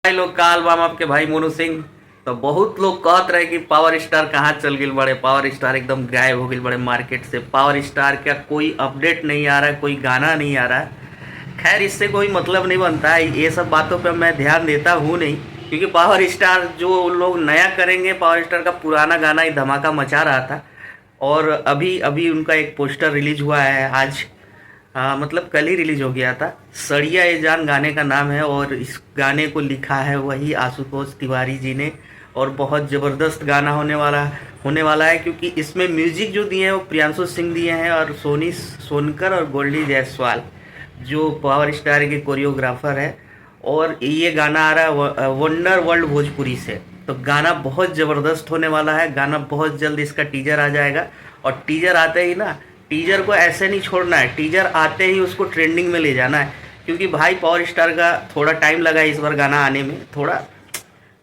भाई लोग का एल्बम आपके भाई मोनू सिंह। तो बहुत लोग कहत रहे कि पावर स्टार कहाँ चल गए बड़े, पावर स्टार एकदम गायब हो गए बड़े मार्केट से। पावर स्टार का कोई अपडेट नहीं आ रहा है, कोई गाना नहीं आ रहा है। खैर इससे कोई मतलब नहीं बनता है, ये सब बातों पे मैं ध्यान देता हूँ नहीं, क्योंकि पावर स्टार जो लोग नया करेंगे, पावर स्टार का पुराना गाना ही धमाका मचा रहा था। और अभी अभी उनका एक पोस्टर रिलीज हुआ है आज। हाँ मतलब कल ही रिलीज हो गया था। सड़िया ए जान गाने का नाम है और इस गाने को लिखा है वही आशुतोष तिवारी जी ने। और बहुत ज़बरदस्त गाना होने वाला है, क्योंकि इसमें म्यूजिक जो दिए हैं वो प्रियांशु सिंह दिए हैं और सोनी सोनकर और गोल्डी जायसवाल जो पावर स्टार के कोरियोग्राफर है। और ये गाना आ रहा है वंडर वर्ल्ड भोजपुरी से। तो गाना बहुत ज़बरदस्त होने वाला है। गाना बहुत जल्द इसका टीजर आ जाएगा। और टीजर आते ही ना, टीजर को ऐसे नहीं छोड़ना है, टीजर आते ही उसको ट्रेंडिंग में ले जाना है। क्योंकि भाई पावर स्टार का थोड़ा टाइम लगा इस बार गाना आने में, थोड़ा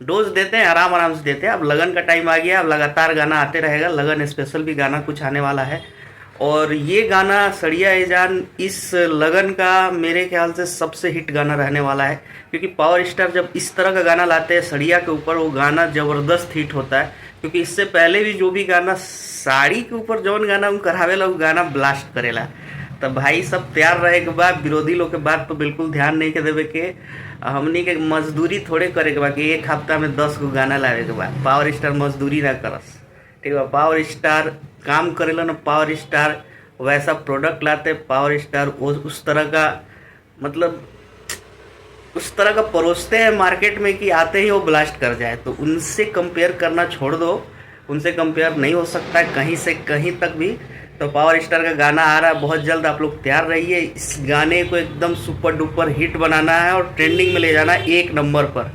डोज देते हैं, आराम आराम से देते हैं। अब लगन का टाइम आ गया, अब लगातार गाना आते रहेगा। लगन स्पेशल भी गाना कुछ आने वाला है। और ये गाना सड़िया ए जान इस लगन का मेरे ख्याल से सबसे हिट गाना रहने वाला है। क्योंकि पावर स्टार जब इस तरह का गाना लाते हैं सड़िया के ऊपर, वो गाना ज़बरदस्त हिट होता है। क्योंकि इससे पहले भी जो भी गाना साड़ी के ऊपर जौन गाना वो करावेला, वो गाना ब्लास्ट करेला। तब भाई सब तैयार रहे के बाद, विरोधी लोग के बात पर बिल्कुल ध्यान नहीं के देवे के। हमनी के मजदूरी थोड़े करे के बा कि एक हफ्ता में 10 गो गाना लावे के बाद। पावर स्टार मजदूरी ना करस, ठीक है। पावर स्टार काम करेला ना, पावर स्टार वैसा प्रोडक्ट लाते, पावर स्टार उस तरह का मतलब उस तरह का परोसते हैं मार्केट में कि आते ही वो ब्लास्ट कर जाए। तो उनसे कंपेयर करना छोड़ दो, उनसे कंपेयर नहीं हो सकता है कहीं से कहीं तक भी। तो पावर स्टार का गाना आ रहा है बहुत जल्द, आप लोग तैयार रहिए। इस गाने को एकदम सुपर डुपर हिट बनाना है और ट्रेंडिंग में ले जाना है 1 नंबर पर।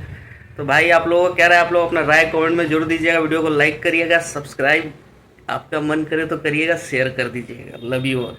तो भाई आप लोगों को कह रहा है, आप लोग अपना राय कमेंट में जरूर दीजिएगा। वीडियो को लाइक करिएगा, सब्सक्राइब आपका मन करे तो करिएगा, शेयर कर दीजिएगा। Love you all.